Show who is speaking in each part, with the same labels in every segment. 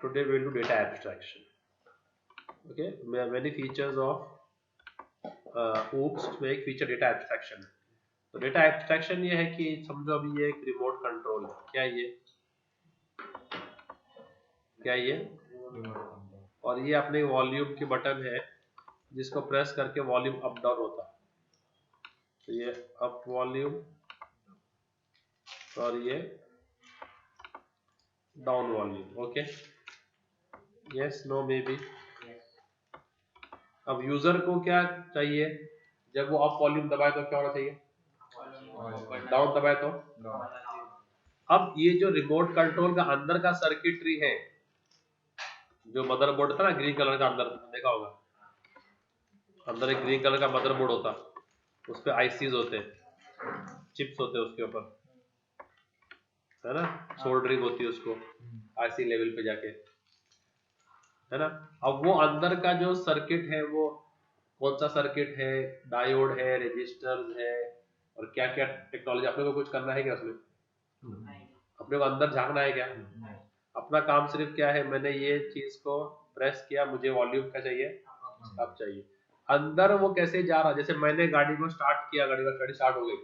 Speaker 1: Today we will do data abstraction. Okay, many features of OOPS में एक feature data abstraction है. तो data abstraction ये है कि समझो अभी ये एक रिमोट कंट्रोल है. क्या ये और ये अपने वॉल्यूम की बटन है जिसको प्रेस करके वॉल्यूम अप डाउन होता है. तो ये अप वॉल्यूम और ये down volume. Okay, yes no maybe. अब यूजर को क्या चाहिए, जब वो अप वॉल्यूम दबाए तो क्या होना चाहिए, डाउन दबाए तो. अब ये जो रिमोट कंट्रोल का अंदर का सर्किटरी है, जो मदरबोर्ड था ना ग्रीन कलर का, अंदर देखा होगा, अंदर एक ग्रीन कलर का मदरबोर्ड होता, उस पे आईसीज होते, चिप्स होते उसके ऊपर, है ना, सोल्डरिंग होती है उसको आईसी लेवल पे जाके, है ना. अब वो अंदर का जो सर्किट है वो कौन सा सर्किट है, डायोड है, रेजिस्टर्स है, और क्या क्या टेक्नोलॉजी. अपने को कुछ करना है क्या उसमें, अपने को अंदर झांकना है क्या. अपना काम सिर्फ क्या है, मैंने ये चीज को प्रेस किया, मुझे वॉल्यूम क्या चाहिए, अब चाहिए. अंदर वो कैसे जा रहा, जैसे मैंने गाड़ी को स्टार्ट किया, गाड़ी का गाड़ी स्टार्ट हो गई,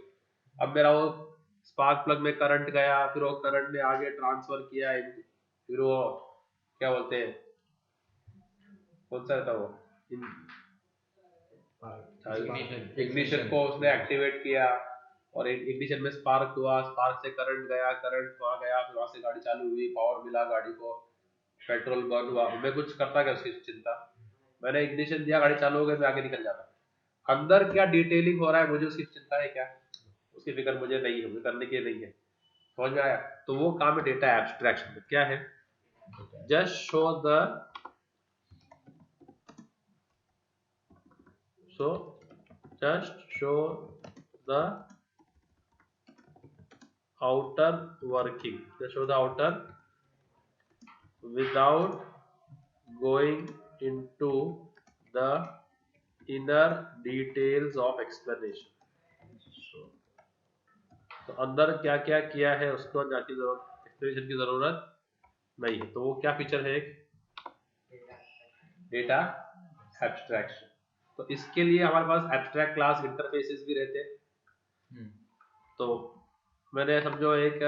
Speaker 1: अब मेरा वो स्पार्क प्लग में करंट गया, फिर वो करंट ने आगे ट्रांसफर किया, फिर वो क्या बोलते हैं, कौन सा था वो, इग्निशन को उसने एक्टिवेट किया, और इग्निशन में स्पार्क हुआ, स्पार्क से करंट गया, करंट वहां गया, फिर वहां से गाड़ी चालू हुई, पावर मिला गाड़ी को, पेट्रोल बर्न हुआ. मैं कुछ करता क्या उसकी चिंता, मैंने इग्निशन दिया, गाड़ी चालू हो गई, मैं आगे निकल जाता. अंदर क्या डिटेलिंग हो रहा है मुझे उसकी चिंता है क्या, उसकी फिक्र मुझे नहीं है, मुझे करने की नहीं है. समझ में आया. तो वो काम है डेटा एब्स्ट्रैक्शन में. क्या है, just show the outer working, just show the outer without going into the inner details of explanation. तो अंदर क्या क्या किया है उसको जाके जरूरत, एक्सप्लेनेशन की जरूरत नहीं है. तो वो क्या फीचर है, एक डेटा एब्स्ट्रैक्शन. तो इसके लिए हमारे पास एब्स्ट्रैक्ट क्लास इंटरफेसेस भी रहते हैं. तो मैंने समझो एक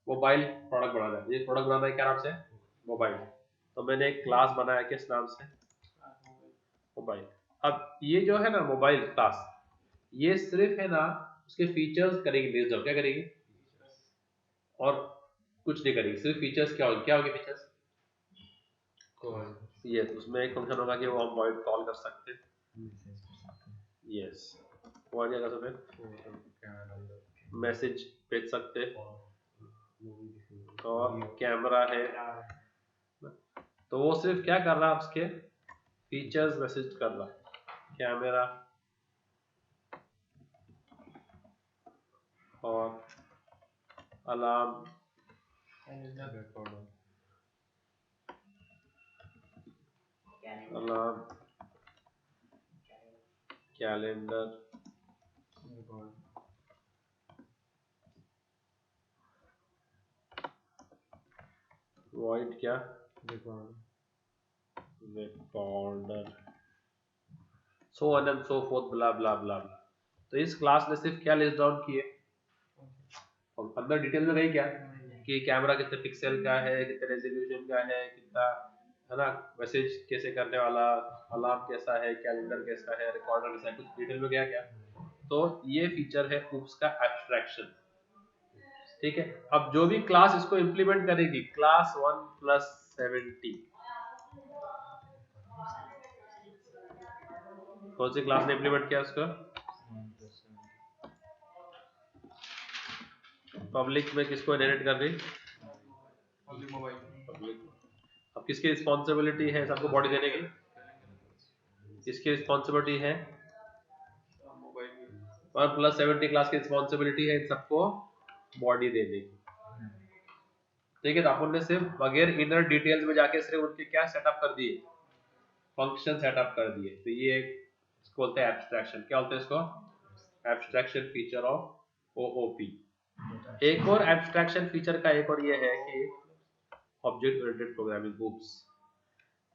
Speaker 1: मोबाइल प्रोडक्ट बनाना है, ये प्रोडक्ट बनाना है क्या नाम से, मोबाइल. तो मैंने एक क्लास बनाया किस नाम से, मोबाइल. अब ये जो है ना मोबाइल क्लास, ये सिर्फ है ना उसके फीचर्स करेगी बेस्ड ऑन, क्या करेगी, और कुछ नहीं करेगी, सिर्फ फीचर्स क्या होगी फीचर्स, ये उसमें एक फंक्शन होगा कि वो हम वॉइड कॉल कर सकते हैं. यस, वो क्या कर सकते हैं, मैसेज भेज सकते हैं, और कैमरा है. तो वो सिर्फ क्या कर रहा है, उसके फीचर्स मैसेज कर रहा है, कैमरा और अलार्म, कैलेंडर, वॉइड क्या, recorder, so on and so forth, blah blah blah. तो इस क्लास ने सिर्फ क्या लिस्ट डाउन किए, और अंदर डिटेल में गई क्या, कि कैमरा कितने पिक्सल का है, कितने रेजोल्यूशन का है, कितना, है ना, मैसेज कैसे करने वाला, अलार्म कैसा है, कैलेंडर कैसा है, रिकॉर्डर कैसा है, कुछ डिटेल में गया क्या. तो ये फीचर है OOPS का एब्स्ट्रैक्शन. ठीक है. अब जो भी क्लास इसको इंप्लीमेंट करेगी, क्लास 1+70, कौन सी क्लास ने इंप्लीमेंट किया उसको, पब्लिक में किसको इनहेरिट कर रही, पब्लिक. अब किसकी रिस्पॉन्सिबिलिटी है सबको बॉडी देने की, किसकी रिस्पॉन्सिबिलिटी है, 1+70 क्लास की रिस्पॉन्सिबिलिटी है इन सबको बॉडी देने की. ठीक है. तो अपन ने सिर्फ बगैर इनर डिटेल्स में जाके सिर्फ उनके क्या सेटअप कर दिए, फंक्शन सेटअप कर दिए. तो ये इसको बोलते हैं एब्स्ट्रैक्शन. क्या बोलते हैं इसको, एब्स्ट्रैक्शन फीचर ऑफ OOP. एक और एब्स्ट्रैक्शन फीचर का एक और ये है कि ऑब्जेक्ट ओरिएंटेड प्रोग्रामिंग बुक्स।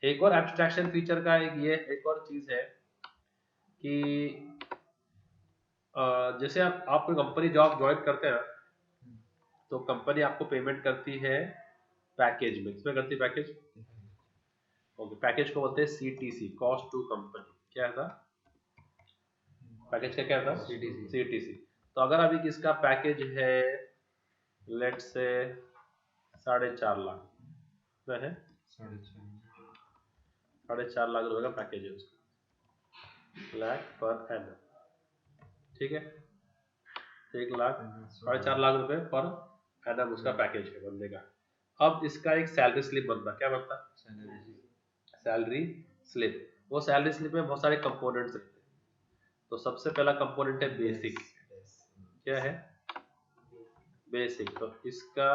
Speaker 1: एक और एब्स्ट्रैक्शन फीचर का एक और चीज है कि जैसे आप कोई कंपनी जॉब ज्वाइन करते हैं तो कंपनी आपको पेमेंट करती है पैकेज में। किसमें करती है पैकेज? ओके, पैकेज को बोलते हैं सीटीसी, कॉस्ट टू कंपनी। क्या था पैकेज का? क्या था? सीटीसी। तो अगर अभी किसका पैकेज है लेट से 4.5 लाख है, 4.5 लाख रुपए का पैकेज है उसका, लाख पर एनम, ठीक है। 4.5 लाख रुपए पर एनम उसका पैकेज है बंदे का। अब इसका एक सैलरी स्लिप बनता। क्या बनता? Salary slip. वो सैलरी स्लिप में बहुत सारे कंपोनेंट्स रहते हैं। तो सबसे पहला कंपोनेंट है बेसिक। क्या है? बेसिक। तो इसका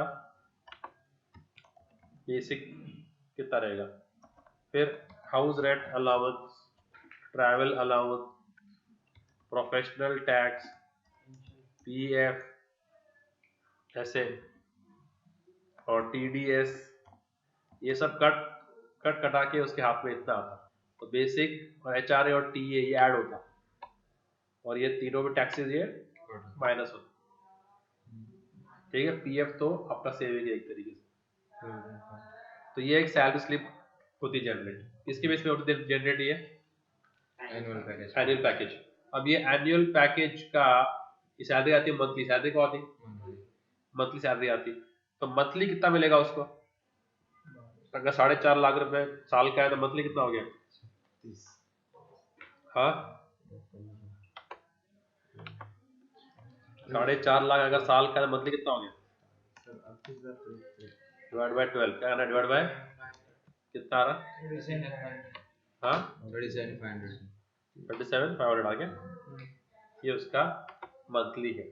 Speaker 1: बेसिक कितना रहेगा? फिर house rent allowance, travel allowance, professional tax, PF, ऐसे, और टीडीएस, ये सब कटा के उसके हाथ में इतना आता। तो बेसिक और एचआरए और टीए ये ऐड होता और ये तीनों में टैक्सेस ये माइनस होता, ठीक है। पीएफ तो आपका सेविंग है एक तरीके से। तो ये एक सैलरी स्लिप होती जनरेट। इसके बेस पे होती जनरेट ये एनुअल पैकेज। अब ये एनुअल पैकेज का सैलरी आती है मंथली। सैलरी को आती मंथली सैलरी आती। तो मंथली कितना मिलेगा उसको? अगर 4.5 लाख रुपए साल का है तो मंथली कितना हो गया? हाँ, 4.5 लाख अगर साल का है तो मंथली कितना हो गया? Divide by 12। क्या है? डिवाइड बाय कितना आ रहा? हाँ, 37,500 आ गया। ये उसका मंथली है,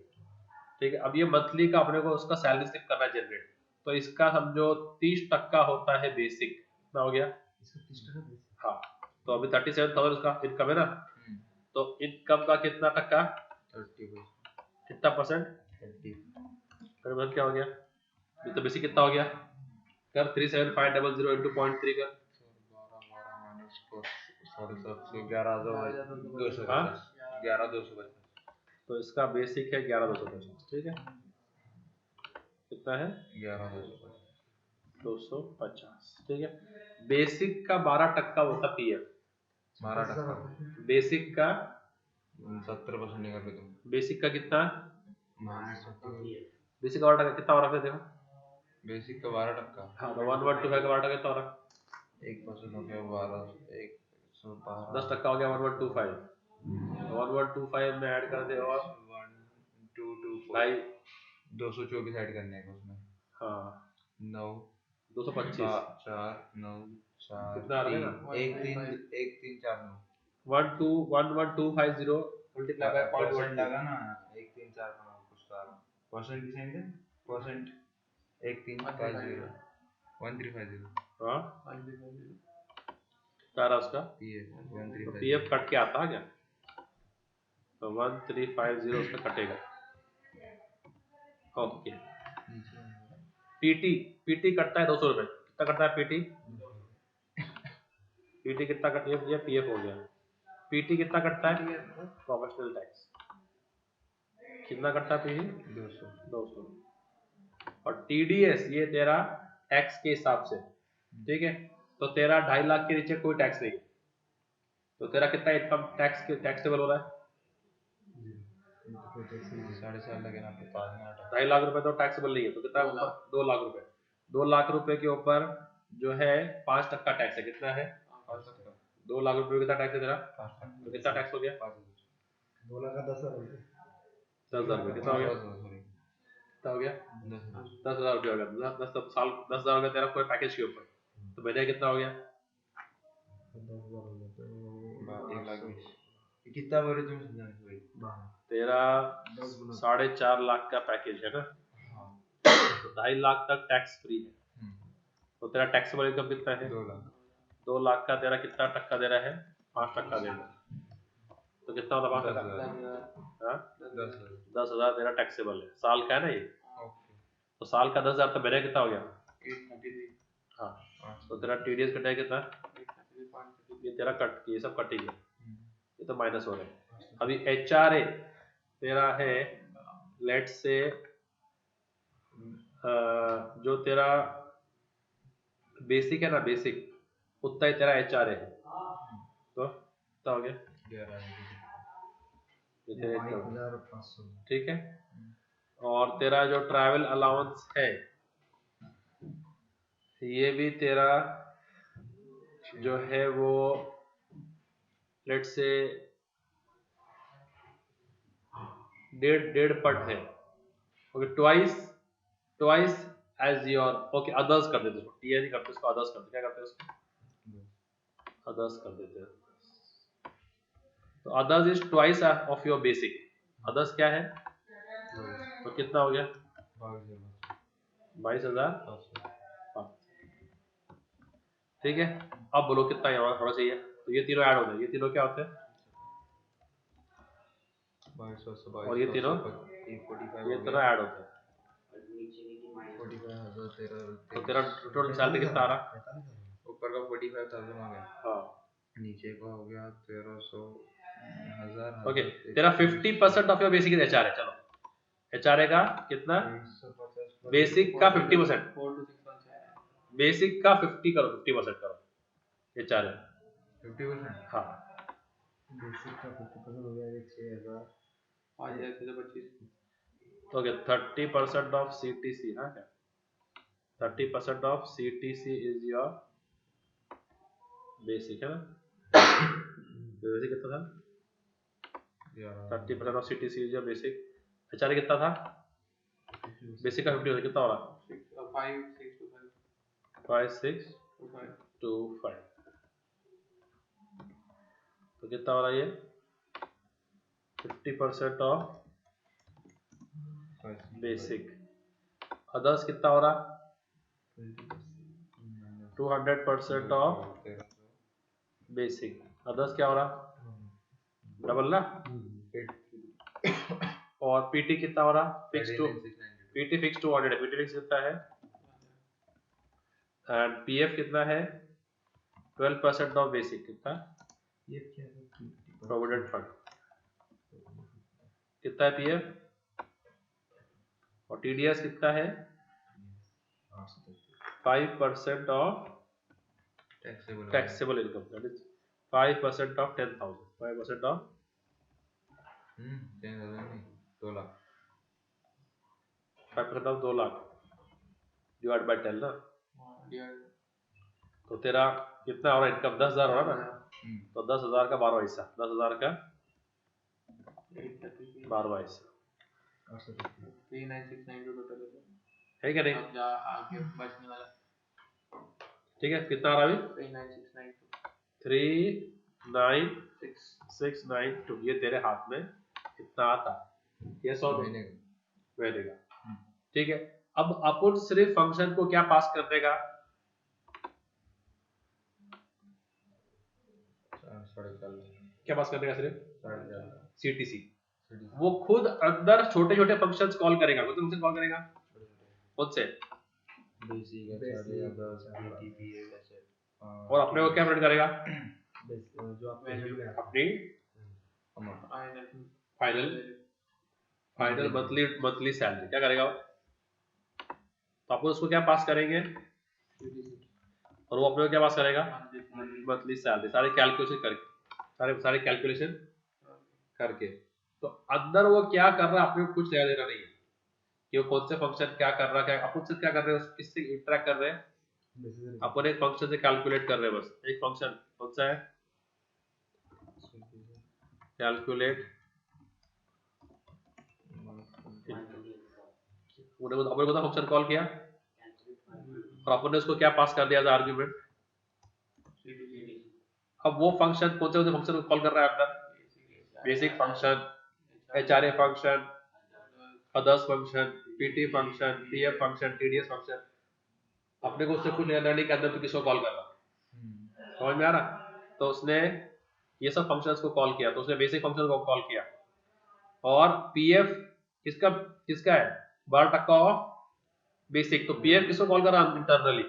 Speaker 1: ठीक है। अब ये मंथली का अपने को उसका सैलरी स्लिप करना जनरेट। तो इसका समझो 30% होता है बेसिक। कितना हो गया? हाँ, तो अभी 37,000 उसका इनकम है ना। तो इनकम का कितना टक्का? 30%। कितना परसेंट? 30%। क्या हो गया? ये तो बेसिक कितना हो गया? कर 37,500 इंटू 0.3 कर 11,250। तो इसका बेसिक है 11,250, ठीक है। कितना है? 11,250, ठीक है। बेसिक का 12% होता पीएफ। 12%। बेसिक का 70% निकाल दो। बेसिक का कितना? बेसिक का 12% कितना हो रहा है? देखो, बेसिक का 12%। हाँ, तो 1125 का 12% कितना हो रहा है? 1% हो गया 12, 10% हो गया 1125। 1125 में ऐड कर दे और 122 भाई 224 ऐड करने हैं उसमें। हाँ, 9 225 4 9 4 कितना आ रहा है? 1 3 1 3 4 9 11250 मल्टीप्लाई बाय 0.1 लगा ना। 1 3 4 कुछ तो आ रहा परसेंट की साइन दे परसेंट 1350 1350। हाँ, सारा उसका पीएफ कट के आता है क्या? तो 1350 उसका कटेगा। ओके, पीटी कटता है 200 रुपए। कितना कटता है पीटी? पीटी कितना कटिए? ये पीएफ हो गया। पीटी कितना कटता है? प्रोफेशनल टैक्स कितना कटता है पीटी? 200। और टीडीएस ये तेरा टैक्स के हिसाब से, ठीक है। तो तेरा 2.5 लाख के नीचे कोई टैक्स नहीं। तो तेरा कितना इनकम टैक्सेबल हो रहा है? 4.5 लगे ना, 2.5 लाख रुपए तो टैक्सेबल नहीं है। तो कितना ऊपर? 2 लाख रुपए। 2 लाख रुपए के ऊपर जो है 5% टैक्स है। कितना है? 5%। 2 लाख रुपए कितना टैक्स है तेरा? 5%। तो कितना टैक्स हो गया? 2 लाख का 10,000 रुपए। कितना हो गया? कितना हो गया? 10,000 रुपये हो गया। 10,000 रुपये तेरा पूरे पैकेज के ऊपर। तो महीने कितना हो गया? 1,20,000। कितना बोल रहे तुम? तेरा 4.5 लाख का पैकेज है ना। तो 2.5 लाख तक टैक्स फ्री है। तो तेरा टैक्सेबल इनकम कितना है? 2 लाख। 2 लाख का तेरा कितना टक्का दे रहा है? 5% दे रहा है। तो कितना होता? 5%। 10,000 तेरा टैक्सेबल है। साल का है ना ये। तो साल का 10,000 तो महीने कितना हो गया? हाँ, तो तेरा TDS कटेगा कितना, ये तेरा कट, ये सब कटेगा, ये तो माइनस हो रहा है। अभी HRA तेरा है, लेट्स से जो तेरा बेसिक है ना, बेसिक उतना ही तेरा HRA है, तो कितना हो गया, ये तेरा 11,500, ठीक है। और तेरा जो ट्रैवल अलाउंस है ये भी तेरा जो है वो लेट्स से 1.5 पट है, okay, twice as your, okay, others कर देते हैं, टीआर नहीं करते उसको, अदर्स करते, क्या करते हैं उसको, अदर्स कर देते हैं। तो others is twice of your basic, others क्या है, तो कितना हो गया, 22,000, ठीक है। अब बोलो कितना यहाँ होना चाहिए, तो ये तीनों ऐड हो जाए, ये तीनों क्या होते हैं, और ये तीनों ऐड होते हैं, तो तेरा टोटल सैलरी कितना आ रहा,
Speaker 2: ऊपर का 45,000 हो गया,
Speaker 1: हाँ,
Speaker 2: नीचे का हो गया 1300, 1000,
Speaker 1: ओके। तेरा 50% ऑफ योर बेसिक एचआर है, चलो एचआरए का कितना, बेसिक का 50%, बेसिक का 50 करो, 50% करो एचआरए,
Speaker 2: 50%,
Speaker 1: हाँ,
Speaker 2: बेसिक का 50% हो गया 6,000,
Speaker 1: 5,625, ओके। 30% ऑफ CTC, हाँ क्या, 30% of CTC is your basic, है ना, बेसिक कितना था, 30% of CTC is your basic, HRA कितना था, बेसिक का 50% कितना हो रहा, 5,625, तो कितना हो रहा है ये, 50% ऑफ बेसिक, अदर्स कितना हो रहा, 200% ऑफ बेसिक, अदर्स क्या हो रहा, डबल ना, और पीटी कितना हो रहा, फिक्स टू, पीटी फिक्स 200 है, पीटी फिक्स कितना है, एंड पीएफ कितना है, 12% ऑफ बेसिक, कितना, प्रोविडेंट फंड कितना है पीएफ, और टीडीएस कितना है, 5% of taxable income, that is 5% of 10,000, 5% of
Speaker 2: 2 lakh,
Speaker 1: 5% of 2 lakh divide by 10 ना, तो तेरा कितना हो रहा है इनकम, 10,000 हो रहा है ना, तो 10,000 का 12वां हिस्सा, 10,000 का 12वां हिस्सा,
Speaker 2: 39,692 टोटल
Speaker 1: है क्या नहीं,
Speaker 2: आगे बचने वाला,
Speaker 1: ठीक है, कितना आ रहा है अभी,
Speaker 2: 39,692,
Speaker 1: 39,692, ये तेरे हाथ में कितना आता, ये 100 महीने का, ठीक है। अब अपन सिर्फ फंक्शन को क्या पास करने का, क्या पास करने का, सिर्फ CTC, वो खुद अंदर छोटे छोटे फंक्शंस कॉल करेगा, कौन से फंक्शन कॉल करेगा, खुद से, और अपने को क्या प्रिंट करेगा,
Speaker 2: जो
Speaker 1: अपनी फाइनल मंथली सैलरी, क्या करेगा वो, तो अपन उसको क्या पास करेंगे, और वो अपने को क्या पास करेगा, मंथली सैलरी, सारे कैलकुलेशन करके, सारे कैलकुलेशन करके, तो अंदर वो क्या कर रहा है अपने को कुछ लेना देना नहीं है, कि वो कौन से फंक्शन क्या कर रहा है, अपन से क्या कर रहे हैं, किससे इंटरेक्ट कर रहे हैं, अपन एक फंक्शन से कैलकुलेट कर रहे हैं, बस एक फंक्शन कौन सा है, कैलकुलेट, अपन को फंक्शन कॉल किया, और अपन ने उसको क्या पास कर दिया एज आर्गुमेंट, अब वो फंक्शन कौन से फंक्शन को कॉल कर रहा है अंदर, basic function, HRA function, others function, PT function, PF function, TDS function, अपने को उससे कुछ लेना नहीं के अंदर तो किसको कॉल कर रहा, समझ में आ रहा, तो उसने ये सब फंक्शंस को कॉल किया, तो उसने बेसिक फंक्शन को कॉल किया, और पीएफ किसका किसका है, 12% ऑफ बेसिक, तो पीएफ किसको कॉल कर रहा इंटरनली,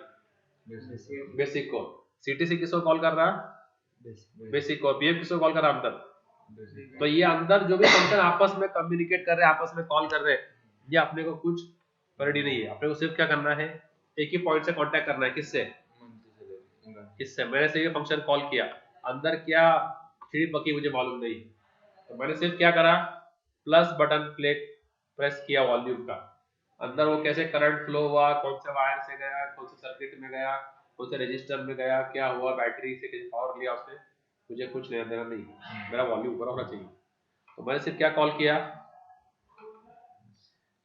Speaker 1: बेसिक को, सीटीसी किसको कॉल कर रहा है, बेसिक को, पीएफ किसको कॉल कर रहा है, अंदर। तो ये अंदर जो भी फंक्शन आपस में कम्युनिकेट कर रहे हैं, आपस में कॉल कर रहे हैं, ये अपने को कुछ करनी नहीं है, अपने को सिर्फ क्या करना है, एक ही पॉइंट से कांटेक्ट करना है, किससे, किससे, मैंने से ये फंक्शन कॉल किया, अंदर क्या खिड़ी पकी मुझे मालूम नहीं, तो मैंने सिर्फ क्या करा, प्लस बटन प्रेस किया वॉल्यूम का, अंदर वो कैसे करंट फ्लो हुआ, कौन से वायर से गया, कौन से सर्किट में गया, कौन से रजिस्टर में गया, क्या हुआ, बैटरी से कैसे पावर लिया उसने, मुझे कुछ लेना देना नहीं, मेरा वॉल्यूम ऊपर होना चाहिए। तो मैंने सिर्फ क्या कॉल किया,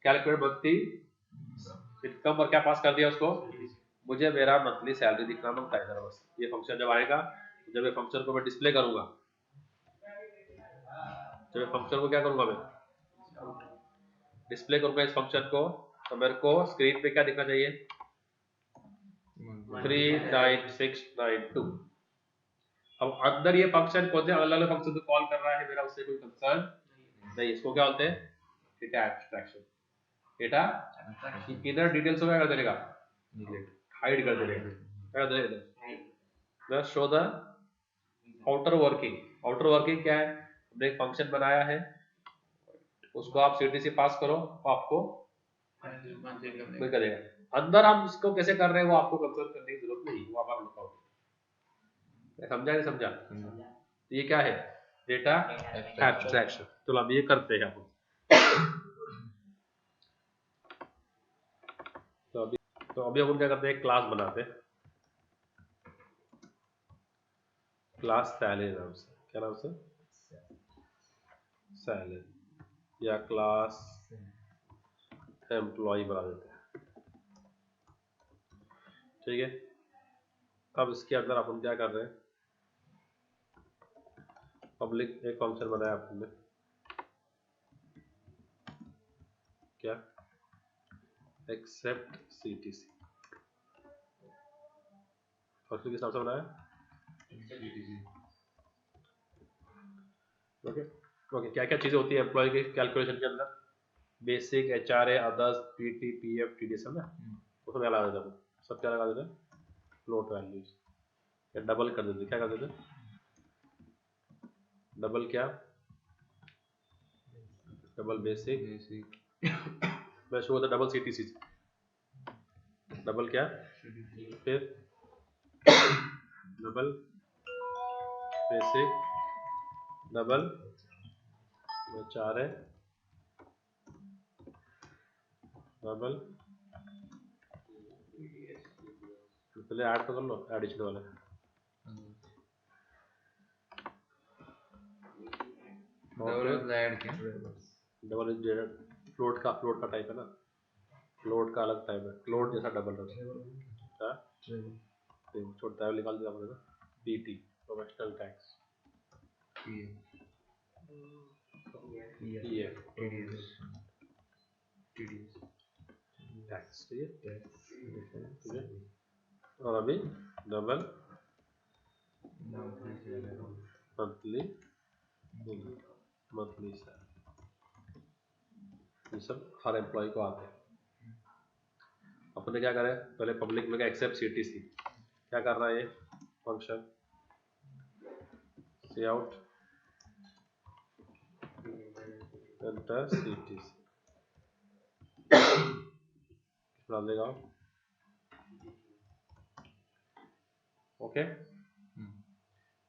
Speaker 1: कैलकुलेट मंथली इनकम, और क्या पास कर दिया उसको, मुझे मेरा मंथली सैलरी दिखना मांगता है, बस ये फंक्शन जब आएगा, जब ये फंक्शन को मैं डिस्प्ले करूंगा, जब ये फंक्शन को क्या करूंगा मैं डिस्प्ले करूंगा इस फंक्शन को, तो मेरे को स्क्रीन पे क्या दिखना चाहिए, 39692। अब अंदर ये फंक्शन कौन से अलग अलग फंक्शन को कॉल कर रहा है, मेरा उससे कोई कंसर्न नहीं, इसको क्या बोलते हैं, डेटा एब्स्ट्रैक्शन। डेटा इधर डिटेल्स को क्या कर देगा, हाइड कर देगा, क्या कर देगा, show the outer working. Outer working क्या है, हमने एक फंक्शन बनाया है, उसको आप सीटीसी पास करो, आपको मिल करेगा, अंदर हम इसको कैसे कर रहे हैं वो आपको कंसर्न करने की जरूरत नहीं, वो आप लिखा होगा, समझा नहीं समझा, तो ये क्या है, डेटा एब्स्ट्रैक्शन। चलो अब ये करते हैं आप, तो अभी हम क्या करते हैं, क्लास बनाते हैं, क्लास सैलरी नाम से, क्या नाम से, सैलरी, या क्लास एम्प्लॉय बना देते हैं, ठीक है। अब इसके अंदर अपन क्या कर रहे हैं, पब्लिक एक फंक्शन बनाया आपने, क्या, एक्सेप्ट सीटीसी, और फिर किस नाम से बनाया, ओके ओके। क्या क्या चीजें होती है एम्प्लॉय के कैलकुलेशन के अंदर, basic, HRA, others, PT, PF, TDS है ना, उसमें क्या लगा देते हैं, सब क्या लगा देते हैं, फ्लोट वैल्यूज, या डबल कर देते, क्या कर देते, डबल क्या, डबल बेसिक, मैं शो होता डबल सीटीसी, डबल क्या, फिर double basic, double HRA, double, पहले ऐड तो कर लो, एडिशन वाले, डबल फ्लोट का टाइप है ना, फ्लोट का अलग टाइप है, फ्लोट जैसा डबल रहता है, छोटा है निकाल दिया आपने ना, PT, professional tax, PF, TDS tax, ठीक है। और अभी डबल मंथली सैलरी, ये सब हर एम्प्लॉय को आते हैं। अपने क्या करें, पहले पब्लिक में एक्सेप्ट सीटीसी, क्या कर रहा है ये फंक्शन, सी आउट एंटर सीटीसी डाल देगा, ओके।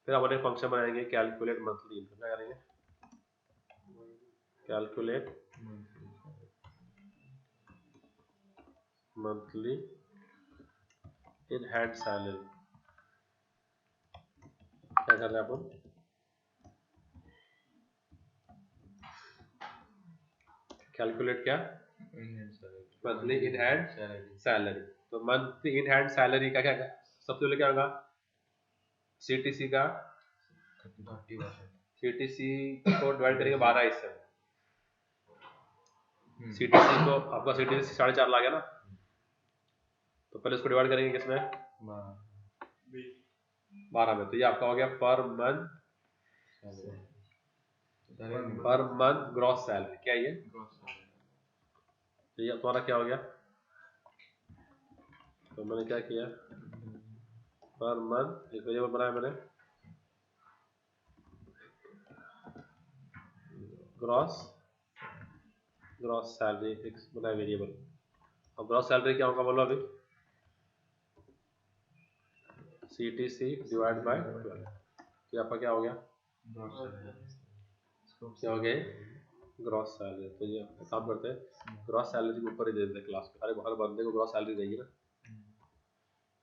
Speaker 1: फिर अपने फंक्शन बनाएंगे कैलकुलेट मंथली इनकम, क्या करेंगे, calculate monthly in hand salary, क्या कर रहे हैं अपन, कैलकुलेट क्या, मंथली इन हैंड सैलरी। तो मंथली इन हैंड सैलरी का क्या, सबसे पहले क्या होगा, सीटीसी का, सीटीसी को डिवाइड करेंगे 12 हिस्से में, सीटीसी को आपका सीटीसी 4.5 लाख है ना, तो पहले इसको डिवाइड करेंगे किसमें, 12 में, तो ये आपका हो गया पर मंथ ग्रॉस सैलरी, क्या ये, तो ये तुम्हारा क्या हो गया, तो मैंने क्या किया, पर मंथ एक वेरिएबल बनाया मैंने, ग्रॉस सैलरी एक बनाया वेरिएबल। अब ग्रॉस सैलरी क्या होगा बोलो अभी, CTC डिवाइड बाय 12, कि आपका क्या हो गया, क्या हो गया, ग्रॉस सैलरी। तो ये काम करते हैं, ग्रॉस सैलरी के ऊपर ही दे देते हैं क्लास में, हर बंदे को ग्रॉस सैलरी रहेगी ना,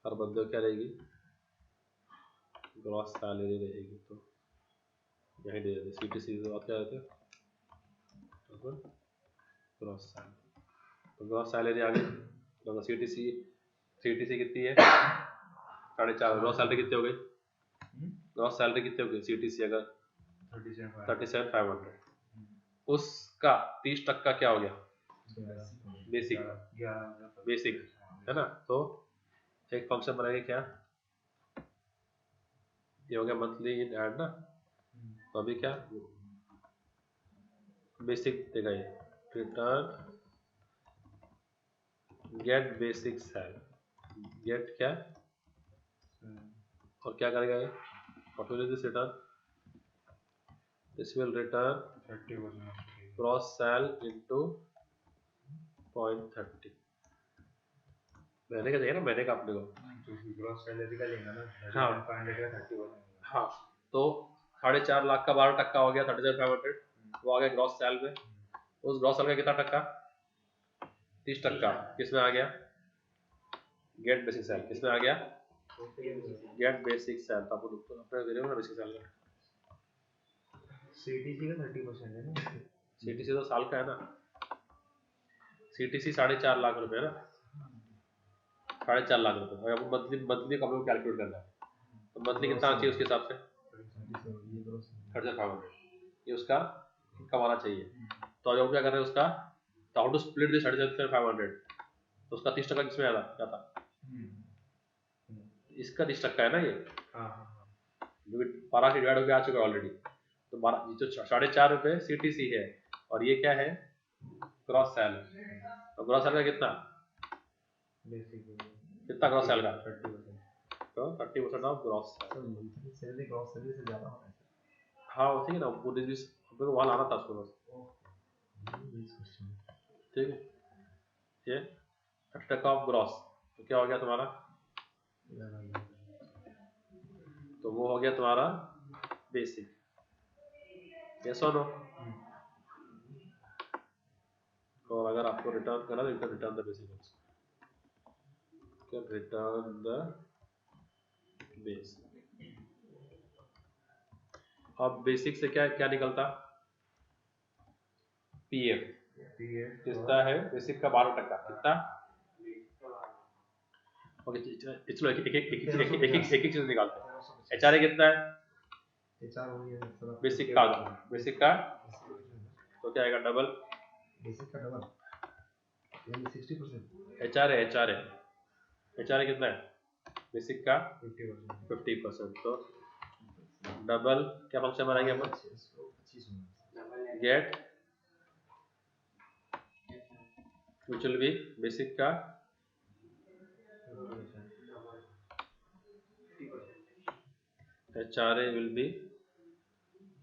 Speaker 1: हर बंदे को क्या रहेगी, ग्रॉस सैलरी रहेगी। तो यही दे देते CTC के बाद क्या देते हैं, ग्रॉस सैलरी। तो ग्रॉस सैलरी आ गई, तो CTC कितनी है, 4.5, ग्रॉस सैलरी कितनी हो गई, ग्रॉस सैलरी कितनी हो गई CTC अगर 37,500, उसका 30% क्या हो गया, बेसिक है ना। तो एक फंक्शन बनाएंगे क्या, ये हो गया मंथली इन एड ना, तो अभी क्या बेसिक देगा ये, return get basic salary, get क्या और क्या करेगा ये, what will this return, this will return
Speaker 2: 30%
Speaker 1: gross sal into 0.30, महीने का चाहिए ना, महीने का अपने को,
Speaker 2: ग्रॉस सैलरी का लेना ना,
Speaker 1: हाँ
Speaker 2: 500 का 30%।
Speaker 1: हाँ, तो 4.5 लाख का 12% हो गया 37,500, वो आ गया ग्रॉस सैल में। उस ग्रॉस सैल का कितना टक्का, 30%, किसमें आ गया, गेट बेसिक सैल, किसमें आ गया, गेट बेसिक सैल। तो आपको अपने वेरिएबल ना बेसिक सैल का,
Speaker 2: CTC का 30% है ना,
Speaker 1: CTC तो साल का है ना, CTC 4.5 लाख रुपए है ना, 4.5 लाख रुपए। और आपको मंथली कब कैलकुलेट करना है, तो मंथली कितना चाहिए उसके हिसाब से 3500, ये उसका कमाना चाहिए। तो अब क्या कर रहे हैं उसका, तो हाउ टू स्प्लिट दिस 3500, तो उसका 30% किसमें जाता, इसका 30% है ना ये, जो 12 से डिवाइड होकर आ चुका है ऑलरेडी। तो 12 जो 4.5 रुपए CTC है, और ये क्या है, ग्रॉस सैल। तो ग्रॉस सैल का कितना, कितना ग्रॉस सैल का,
Speaker 2: 30%।
Speaker 1: तो 30% of gross
Speaker 2: salary gross salary से ज़्यादा होना है।
Speaker 1: हाँ ठीक है ना, वो भी अपने को वहाँ लाना था उसको बस, ठीक है। ये 30% ऑफ ग्रॉस, तो क्या हो गया तुम्हारा, तो वो हो गया तुम्हारा बेसिक, यस और नो। और अगर आपको रिटर्न करना तो return the basic, return the basic. अब बेसिक से क्या क्या निकलता, पीएफ कितना है, बेसिक का 12% कितना, ओके चलो एक चीज निकालते हैं। HRA कितना है, बेसिक का तो क्या आएगा, डबल
Speaker 2: बेसिक का डबल यानी 60%।
Speaker 1: HRA कितना है, बेसिक का 50%, तो डबल क्या फंक्शन बनाएंगे अपन, get which will be basic का HRA विल बी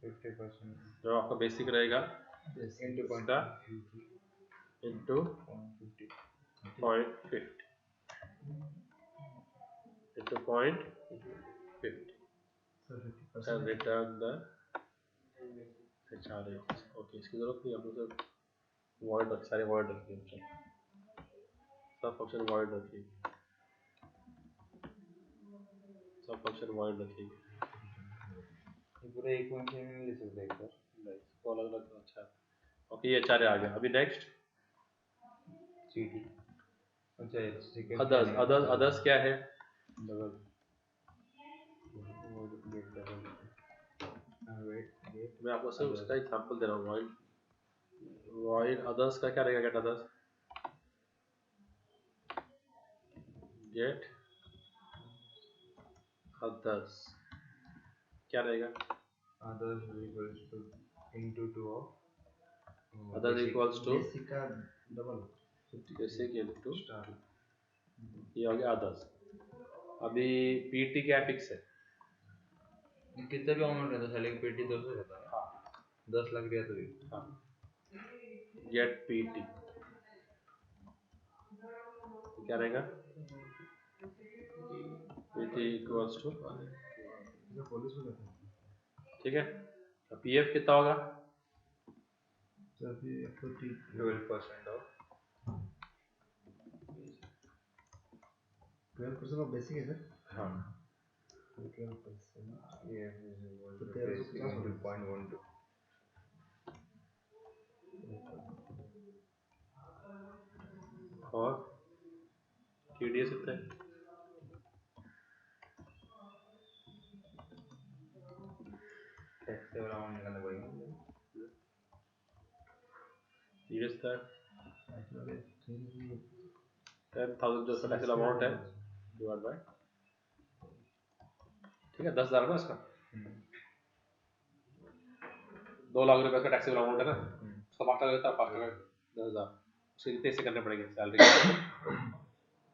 Speaker 2: 50%
Speaker 1: जो आपका बेसिक रहेगा
Speaker 2: into
Speaker 1: into 0.50 into 0.50 and return the HRA। Okay, इसकी जरूरत नहीं, हम लोग वॉइड सारे वॉइड रखिए, सब फंक्शन वॉइड रखिए, सब फंक्शन वॉइड रखिए,
Speaker 2: पूरा एक पॉइंट में नहीं ले सकते एक बार,
Speaker 1: इसको अलग अलग। अच्छा ओके, ये HRA आ गया। अभी नेक्स्ट
Speaker 2: सीटी। अच्छा
Speaker 1: अदर्स क्या है,
Speaker 2: डबल
Speaker 1: मैं आपको सिर्फ उसका एग्जांपल दे रहा हूँ। वॉइड अदर्स का क्या रहेगा, गेट अदर्स, गेट अदर्स क्या रहेगा,
Speaker 2: others equals to into 2 of
Speaker 1: others equals to
Speaker 2: basic का डबल
Speaker 1: बेसिक इनटू
Speaker 2: स्टार।
Speaker 1: ये हो गया अदर्स। अभी पीटी क्या फिक्स है,
Speaker 2: कितना भी अमाउंट रहता है साले पेटी 200 रहता है।
Speaker 1: हाँ
Speaker 2: 10 लाख दिया तो भी।
Speaker 1: हाँ गेट पीटी क्या रहेगा, पीटी इक्वल्स टू, ठीक है। पीएफ कितना होगा,
Speaker 2: 12% ऑफ
Speaker 3: 12% ऑफ बेसिक है सर।
Speaker 1: हाँ
Speaker 2: 12%, ये is equal
Speaker 3: तो
Speaker 2: to
Speaker 3: 1350
Speaker 2: basic into 0.12।
Speaker 1: और टीडीएस कितना है,
Speaker 2: टैक्स वाला अमाउंट निकालना पड़ेगा।
Speaker 1: टीडीएस का
Speaker 3: एक्चुअली
Speaker 1: 10,000 जो टैक्सेबल अमाउंट है डिवाइड बाय, ठीक है 10,000 ना इसका, 2 लाख रुपए का टैक्सेबल अमाउंट है ना, उसका 5 लाख 10,000, उसके कितने हिस्से करने पड़ेंगे सैलरी के,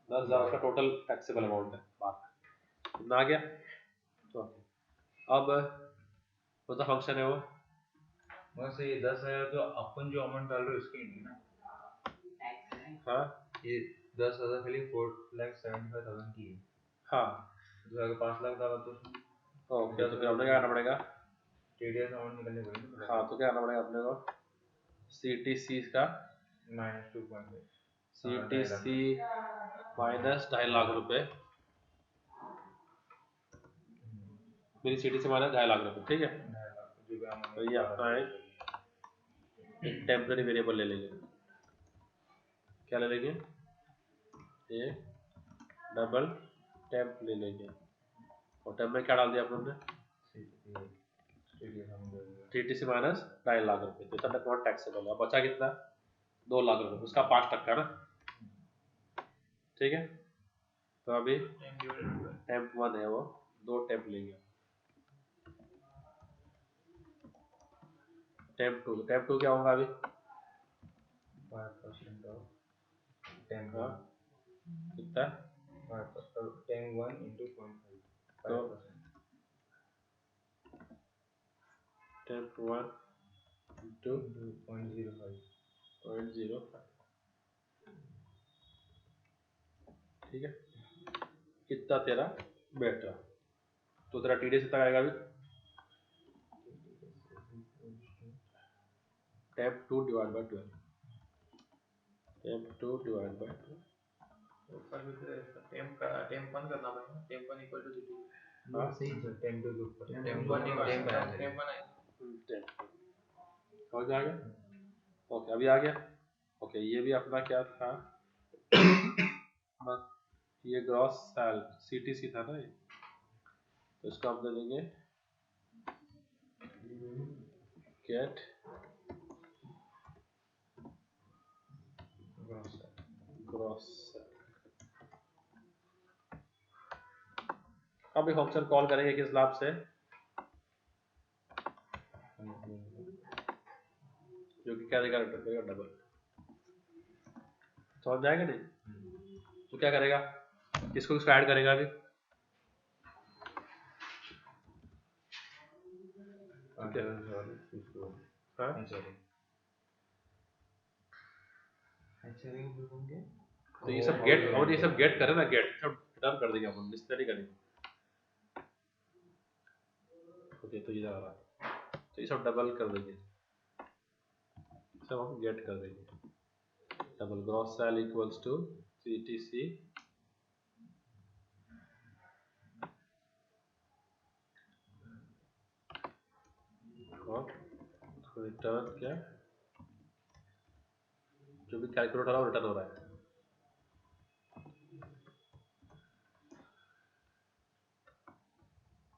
Speaker 1: 10,000 उसका टोटल टैक्सेबल अमाउंट है बात, कितना आ गया। तो अब कौन सा फंक्शन है वो,
Speaker 2: बस ये 10,000 तो अपन जो अमाउंट डाल रहे हो इसके नहीं ना,
Speaker 1: हाँ
Speaker 2: ये 10,000 खाली 4,75,000 की है।
Speaker 1: हाँ
Speaker 2: तो अगर 5 लाख डाला तो
Speaker 1: ओके, तो क्या करना पड़ेगा,
Speaker 2: टीडीएस अमाउंट निकलने पड़ेगा।
Speaker 1: हाँ तो क्या करना पड़ेगा अपने को, CTC का
Speaker 2: -2.5
Speaker 1: CTC माइनस 2.5 लाख रुपए, मेरी CTC माइनस 2.5 लाख रुपए, ठीक है। तो ये अपना एक टेम्पररी वेरिएबल ले लेंगे, क्या ले लेंगे, एक डबल टेम्प ले लेंगे, और टेम्प में क्या डाल दिया अपन ने, TTC माइनस 2.5 लाख रुपए, तो इतना नॉट टैक्सेबल है, बचा कितना 2 लाख रुपए, उसका 5% ना, ठीक है। तो अभी टेम्प 1 है वो 2 टेम्प लेंगे, टेम्प 2 क्या होगा अभी
Speaker 2: 5% ऑफ टेम्प
Speaker 1: हाँ कितना,
Speaker 2: 10 1 into 0.5
Speaker 1: तो
Speaker 2: 5%।
Speaker 1: टेम्प 1 into 0.05, ठीक है। कितना तेरा बेटा, तो तेरा TDS कितना आएगा अभी, temp 2 divide by 12, temp 2 divide by 12,
Speaker 4: temp 1 करना पड़ेगा, टेम्प 1 इक्वल टू जीटी,
Speaker 1: हाँ
Speaker 3: सही है।
Speaker 2: टेम्प 2 के ऊपर
Speaker 4: टेम्प 1
Speaker 1: हो जाएगा, ओके अभी आ गया, ओके ये भी अपना क्या था ये ग्रॉस सेल CTC था ना ये, तो इसको हम दे देंगे गेट ग्रॉस सेल। अब एक फंक्शन कॉल करेंगे किस लाभ से, जो कि क्या देगा, रिटर्न करेगा डबल, समझ जाएगा नहीं, तो क्या करेगा, किसको किसको ऐड करेगा अभी, हाँ तो ये सब गेट, और ये सब गेट करे ना, गेट सब रिटर्न कर देंगे अपन, इस तरह करेंगे, ओके तो ये जा रहा है, तो ये सब डबल कर देंगे, सब हम गेट कर देंगे, double gross sal equals to CTC और रिटर्न क्या, जो भी कैलकुलेट हो रहा है वो रिटर्न हो रहा है,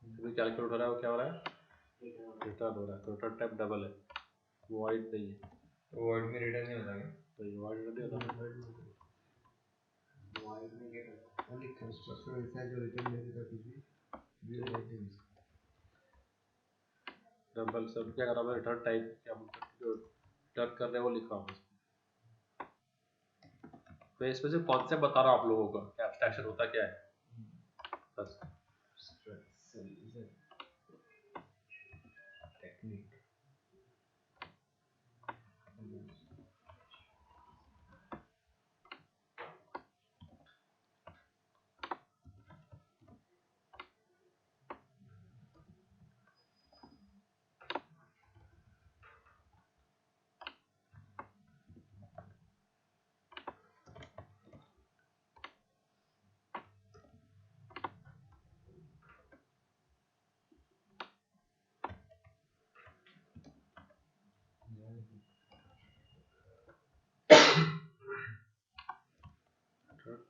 Speaker 1: जो भी कैलकुलेट हो रहा है वो क्या हो रहा है, रिटर्न हो रहा है, तो रिटर्न टाइप डबल है, वॉइड नहीं है,
Speaker 2: वर्ड में रिटर्न नहीं होता है,
Speaker 1: तो ये वॉइड नहीं होता,
Speaker 3: ओनली कंस्ट्रक्शन ऐसा है जो रिटर्न नहीं देता कुछ भी आइटम्स।
Speaker 1: डबल सब क्या कर रहा है, रिटर्न टाइप क्या जो रिटर्न कर रहे हैं वो लिख रहा हूँ, तो इसमें से कॉन्सेप्ट बता रहा हूँ आप लोगों को, क्या एब्स्ट्रैक्शन होता क्या है,
Speaker 3: टेक्निक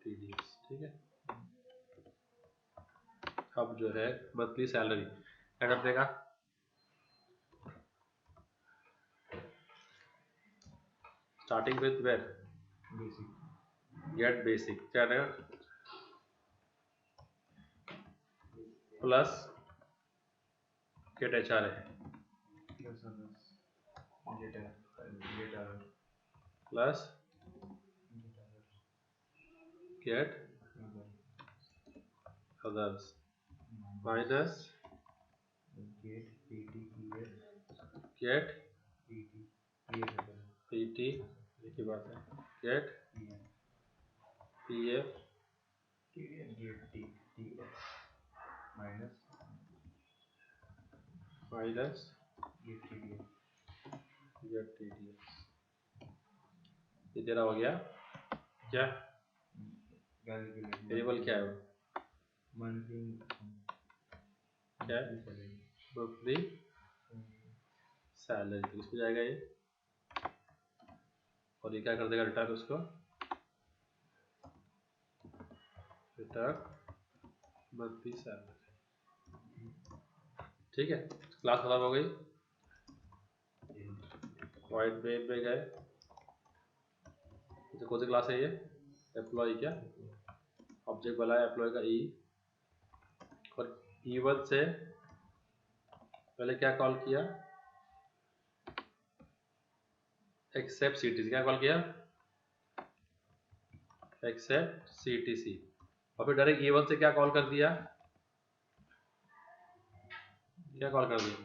Speaker 1: TDS, ठीक है। अब जो है मंथली सैलरी क्या कर देगा, starting with where get basic क्या रहेगा प्लस गेट HR है plus get others minus get PT एक ही बात है get PF minus get TDS। ये तेरा हो गया क्या, वेरिएबल क्या है वो, क्या है मंथली सैलरी, तो इसमें जाएगा ये, और ये क्या कर देगा रिटर्न उसको, रिटर्न मंथली सैलरी, ठीक है। क्लास खत्म हो गई, वाइट पेज पे गए, तो कौन सी क्लास है ये, एम्प्लॉय क्या, ऑब्जेक्ट वाला है एम्प्लॉय का E, और E1 से पहले क्या कॉल किया, एक्सेप्ट CTC, क्या कॉल किया एक्सेप्ट CTC, और फिर डायरेक्ट E1 से क्या कॉल कर दिया, क्या कॉल कर दिया,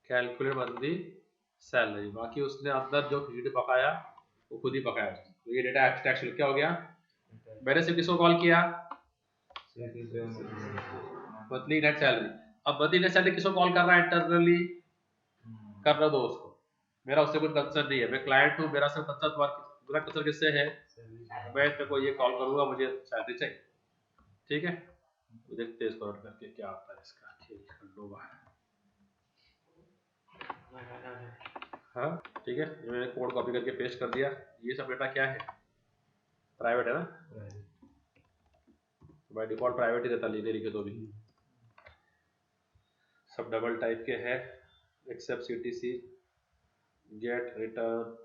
Speaker 1: कैलकुलेट मंथली सैलरी, बाकी उसने अंदर जो शीट पकाया वो खुद ही पकाया। तो ये डेटा एक्सट्रैक्शन क्या हो गया, मैंने सिर्फ किसको कॉल किया, मंथली नेट सैलरी। अब मंथली नेट सैलरी किसको कॉल कर रहा है, इंटरनली कर रहा दो उसको, मेरा उससे कोई कंसर्न नहीं है, मैं क्लाइंट हूँ, मेरा सिर्फ कंसर्न मेरा कंसर्न किससे है, मैं तेरे को ये कॉल करूंगा, मुझे सैलरी चाहिए, ठीक है। तो देखते हैं इसको रन करके क्या आता है इसका खेल खंडोबा। हाँ ठीक है, ये मैंने कोड कॉपी करके पेस्ट कर दिया। ये सब डेटा क्या है, प्राइवेट है ना, बाय डिफॉल्ट प्राइवेट ही रहता, लिखे लिखे तो भी सब डबल टाइप के है, एक्सेप्ट CTC गेट रिटर्न,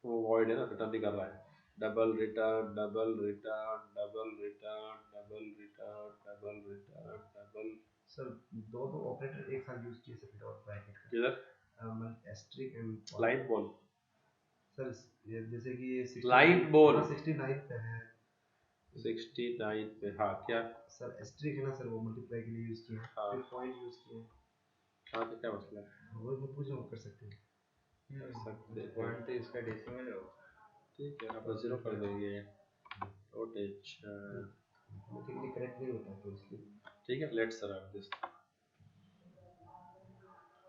Speaker 1: वो वॉइड है ना, रिटर्न नहीं कर रहा है, double return double return double return double return double return double.
Speaker 3: Sir दो ऑपरेटर एक साथ यूज किए सर डॉट ब्रैकेट का,
Speaker 1: किधर
Speaker 3: मैं एस्ट्रिक एंड
Speaker 1: लाइन बोल,
Speaker 3: सर ये जैसे कि ये
Speaker 1: लाइन बोल
Speaker 3: 69 पे है,
Speaker 1: 69 पे, हाँ क्या
Speaker 3: सर एस्ट्रिक है ना सर, वो मल्टीप्लाई के लिए यूज किए,
Speaker 1: हाँ,
Speaker 3: फिर पॉइंट यूज किए,
Speaker 1: हाँ तो क्या मसला है,
Speaker 3: वो मैं पूछ रहा हूँ, कर सकते हैं
Speaker 1: कर सकते हैं,
Speaker 2: पॉइंट तो इसका डेसिमल है,
Speaker 1: ठीक है आप 0 कर देंगे, रोटेशन,
Speaker 3: टेक्निकली करेक्ट नहीं होता तो इसलिए,
Speaker 1: ठीक है। लेट्स रन दिस,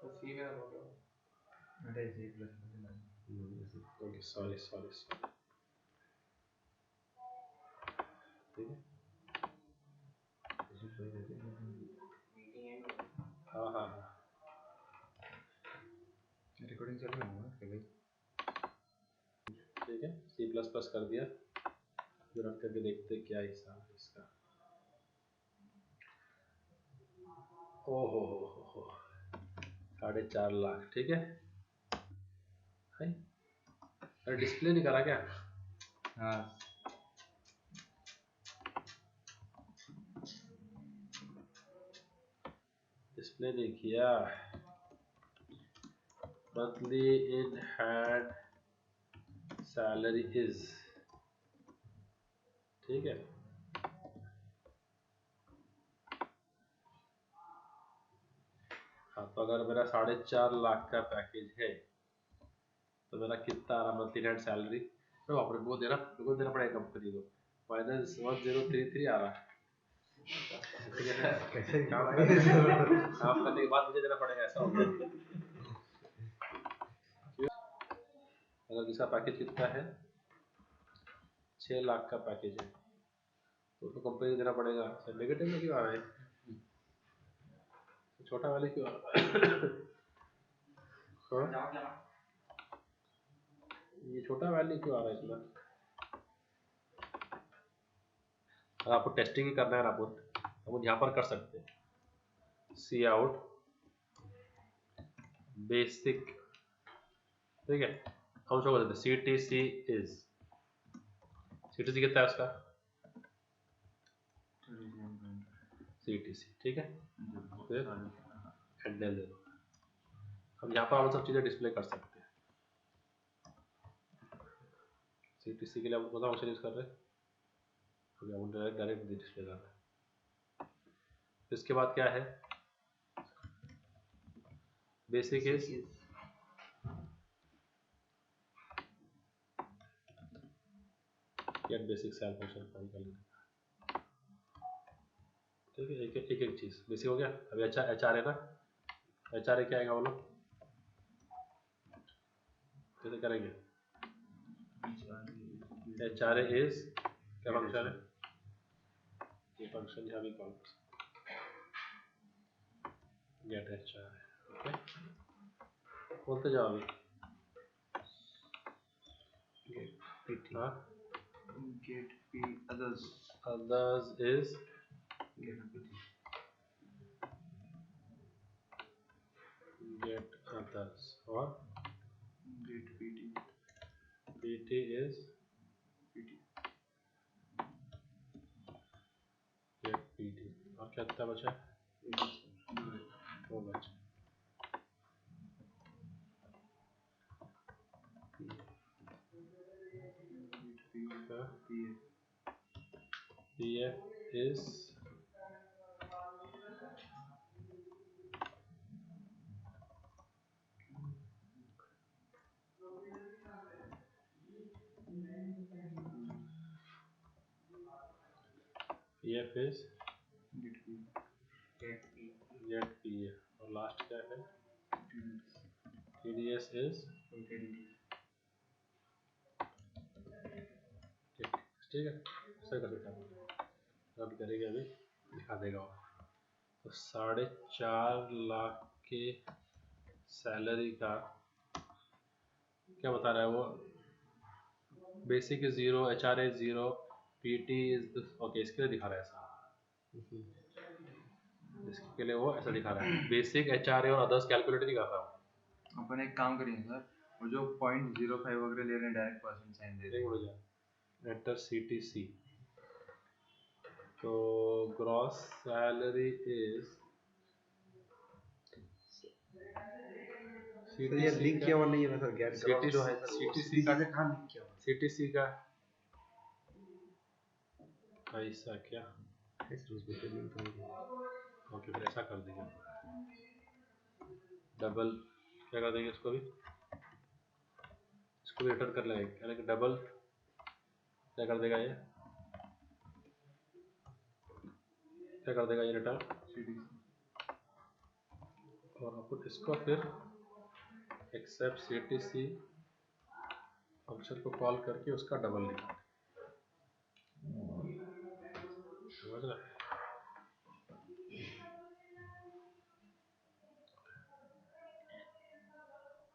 Speaker 4: तो सी मेरा हो गया,
Speaker 3: अरे जी प्लस में
Speaker 1: ओके सॉरी सॉरी सॉरी, ठीक है
Speaker 4: मीटिंग एंड
Speaker 1: हाँ हाँ हाँ
Speaker 2: रिकॉर्डिंग चल रही है भाई,
Speaker 1: ठीक है। C++ कर दिया, जो रन करके देखते हैं क्या हिसाब है इसका। ओ हो 4.5 लाख, ठीक है। अरे डिस्प्ले नहीं करा क्या,
Speaker 2: हाँ
Speaker 1: डिस्प्ले नहीं किया, monthly in hand salary is, ठीक है। तो अगर मेरा 4.5 लाख का पैकेज है तो मेरा कितना आ रहा मंथली नेट सैलरी, तो आपने वो देना पड़ेगा कंपनी को, -1033 आ रहा है।
Speaker 3: कैसे
Speaker 1: काम करने के बाद मुझे देना पड़ेगा, ऐसा हो गया। अगर इसका पैकेज कितना है 6 लाख का पैकेज है तो उसको कंपनी को देना पड़ेगा। नेगेटिव में क्यों आ रहा है, छोटा वाले क्यों आ रहा है? ये छोटा वैल्यू क्यों आ रहा है इसमें? अगर आपको टेस्टिंग ही करना है ना आप यहाँ पर कर सकते हैं, सी आउट बेसिक, ठीक है। हम शो कर देते C T C is, C T C कितना है उसका, सी टी सी, ठीक है। फिर हैंडल दे दो। हम यहाँ पर हम सब चीज़ें डिस्प्ले कर सकते हैं। सी टी सी के लिए हम कौन सा फंक्शन यूज़ कर रहे हैं, हम डायरेक्ट डिस्प्ले कर रहे हैं। इसके बाद क्या है, basic is get basic sal function call कर लेते, ठीक है। एक चीज़ बेसिक हो गया। अभी एच आर है ना, एच आर क्या आएगा बोलो, कैसे करेंगे? एच आर इज क्या फंक्शन है, ये फंक्शन यहाँ भी कॉल कर सकते, गेट एच आर, ओके। बोलते जाओ अभी, हाँ,
Speaker 3: get p others
Speaker 1: is get others और
Speaker 3: get pt
Speaker 1: pt is get pt। और क्या कितना बचा, वो बचा pf is
Speaker 4: Get P.
Speaker 1: Get pf, और लास्ट क्या है, tds is ठीक है। सही कर देता हूँ, रब करेंगे अभी दिखा देगा वो। तो 4.5 लाख के सैलरी का क्या बता रहा है वो, basic is 0, H R is 0, P T is okay, इसके लिए दिखा रहा है ऐसा, इसके लिए वो ऐसा दिखा रहा है। बेसिक एच आर ए और अदर्स कैलकुलेट नहीं कर रहा हूँ।
Speaker 2: अपन एक काम करेंगे सर, वो जो 0.05 वगैरह ले रहे हैं डायरेक्ट परसेंट साइन दे रहे हैं,
Speaker 1: एंटर सी टी सी, तो ग्रॉस सैलरी इज
Speaker 3: सर ये लिंक किया हुआ नहीं है ना सर, गेट ग्रॉस जो है सर
Speaker 1: सीटीसी का
Speaker 3: कहाँ लिंक किया हुआ
Speaker 1: सीटीसी का ऐसा क्या,
Speaker 3: है सर, उसमें तो लिंक तो नहीं है।
Speaker 1: ओके फिर ऐसा कर देंगे, डबल क्या कर देंगे इसको भी रिटर्न कर लेंगे, यानी कि डबल क्या कर देगा ये, क्या कर देगा ये रिटर्न, और अपन इसको फिर एक्सेप्ट सीटीसी फंक्शन को कॉल करके उसका डबल लिखा, समझ रहे?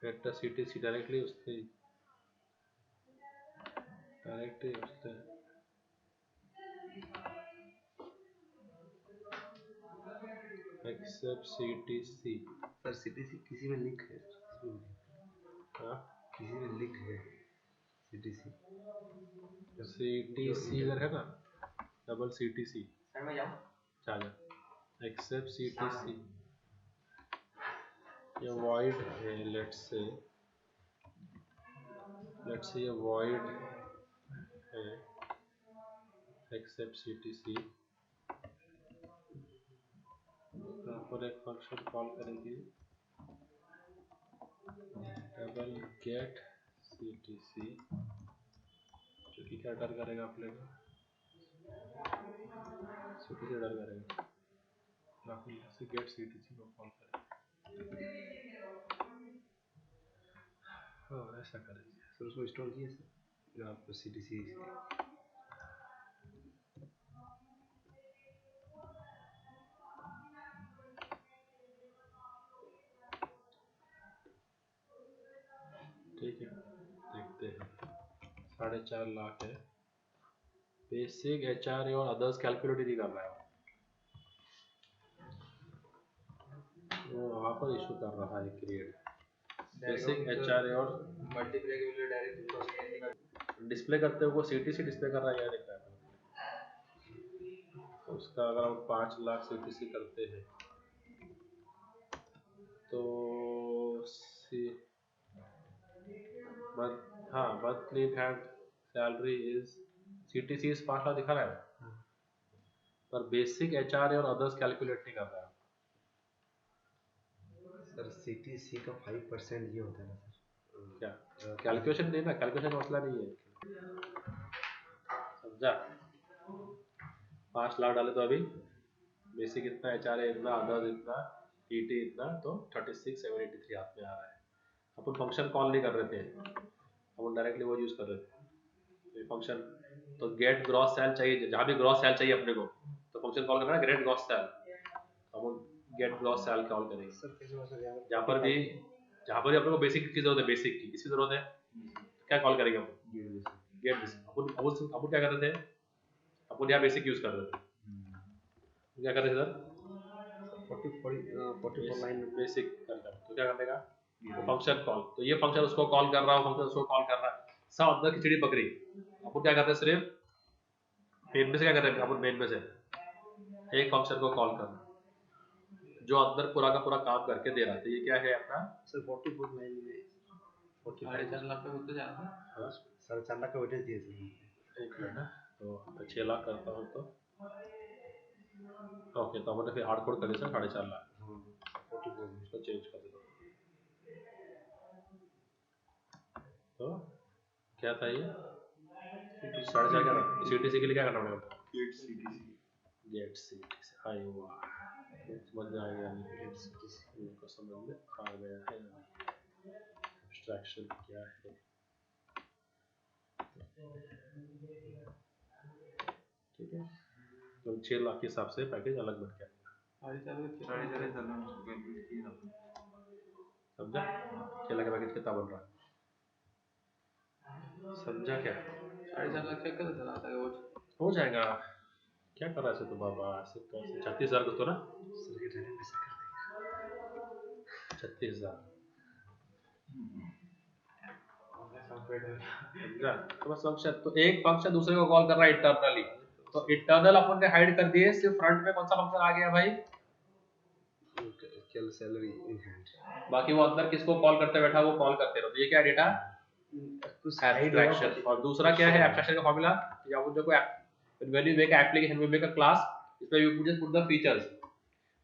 Speaker 1: एट सीटीसी डायरेक्टली उससे एक्सेप्ट सीटीसी,
Speaker 3: सर सीटीसी किसी में लिंक है, किसी में
Speaker 1: हाँ
Speaker 3: किसी में लिंक है सीटीसी,
Speaker 1: सीटीसी अगर है ना डबल सीटीसी,
Speaker 4: सर मैं जाऊँ?
Speaker 1: चल एक्सेप्ट सीटीसी, ये void है, let's say ये void है एक्सेप्ट सीटीसी, यहाँ पर एक फंक्शन कॉल करेंगे डबल गेट CTC जो कि क्या डर करेगा अपने को, CTC डर करेगा, राहुल से गेट CTC को कॉल करेगा। हाँ ऐसा करेंगे।
Speaker 3: सर उसको इंस्टॉल किया सर जो आपको CTC
Speaker 1: ठीक है देखते हैं। 4.5 लाख है। बेसिक HRA और अदर्स कैलकुलेट ही नहीं कर रहा है वो, वहाँ पर इशू कर रहा है क्रिएट। बेसिक HRA और
Speaker 2: मल्टीप्लाई के लिए डायरेक्ट
Speaker 1: डिस्प्ले करते हुए CTC डिस्प्ले कर रहा है, क्या दिख रहा है उसका। अगर हम 5 लाख CTC करते हैं तो हाँ monthly had salary is CTC is 5 lakh दिखा रहा है, पर बेसिक HRA और अदर्स कैलकुलेट नहीं कर रहा है।
Speaker 3: सर CTC का 5% ये होता है ना सर,
Speaker 1: क्या कैलकुलेशन नहीं ना, कैलकुलेशन मसला नहीं है, समझा। 5 लाख डाले तो अभी बेसिक इतना, HRA इतना, अदर्स इतना, PT इतना, तो 36,783 हाथ में आ रहा है। अपन फंक्शन कॉल नहीं कर रहे थे, अपन डायरेक्टली वो यूज कर रहे थे फंक्शन। तो गेट ग्रॉस सेल चाहिए, जहाँ भी ग्रॉस सेल चाहिए अपने को तो फंक्शन कॉल करना है गेट ग्रॉस सेल, अपन गेट ग्रॉस सेल कॉल करेंगे।
Speaker 3: सर कैसे हो सर
Speaker 1: जहाँ पर भी अपने को बेसिक की जरूरत है, बेसिक की किसकी जरूरत है, क्या कॉल करेंगे अपन, गेट बेसिक। अपन क्या कर रहे थे, अपन यहाँ बेसिक यूज कर रहे थे, क्या कर रहे थे सर
Speaker 3: 44 लाइन
Speaker 1: बेसिक करना, तो क्या करने का फंक्शन कॉल, तो ये फंक्शन उसको कॉल कर रहा है, फंक्शन उसको कॉल कर रहा है, सब अंदर खिचड़ी पकड़ी। अपन क्या करते हैं, सिर्फ मेन में से क्या कर रहे हैं, अपन मेन में से एक फंक्शन को कॉल करना जो अंदर पूरा का पूरा काम करके दे रहा है। तो ये क्या है अपना
Speaker 3: सर 44 लाइन में
Speaker 2: 4.5 लाख पे होते जा रहा है।
Speaker 3: 4.5 लाख का वेटेज दिए सर।
Speaker 1: एक मिनट ना, तो 6 लाख करता हूँ तो ओके, तो हमने फिर हार्ड कोड कर दिया 4.5 लाख,
Speaker 3: हाँ 44
Speaker 1: इसको चेंज कर देता हूँ। तो क्या था ये 4.5 क्या था, CTC के लिए क्या करना पड़ेगा,
Speaker 2: गेट CTC
Speaker 1: गेट CTC। हाय वाह, समझ में आ गया, इनको समझ में आ गया है एब्स्ट्रैक्शन क्या है। ठीक है, तो 6 लाख के हिसाब से पैकेज अलग बन गया, समझा। 6 लाख का पैकेज कितना बन रहा है, समझा क्या,
Speaker 2: 4.5 लाख चेक कर चलाता है वो
Speaker 1: हो जाएगा। क्या कर रहा है तो बाबा, ऐसे कैसे 36,000 को तो ना,
Speaker 3: सर ये ट्रेनिंग कैसे कर
Speaker 1: 36,000 समझा। तो बस फंक्शन, तो एक फंक्शन दूसरे को कॉल कर रहा है इंटरनली, तो इंटरनल अपन ने हाइड कर दिए, सिर्फ फ्रंट में कौन सा फंक्शन आ गया भाई,
Speaker 3: देगा सैलरी इन हैंड,
Speaker 1: बाकी वो अंदर किसको कॉल करते बैठा वो कॉल करते रहो। तो ये क्या है डेटा एब्स्ट्रैक्शन, और दूसरा क्या है एब्स्ट्रैक्शन का फॉर्मूला, या वो जो कोई when you make an application, we make a class, इसमें you just put the features,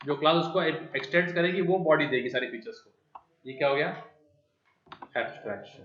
Speaker 1: जो क्लास उसको एक्सटेंड करेगी वो बॉडी देगी सारी फीचर्स को। ये क्या हो गया एब्स्ट्रैक्शन।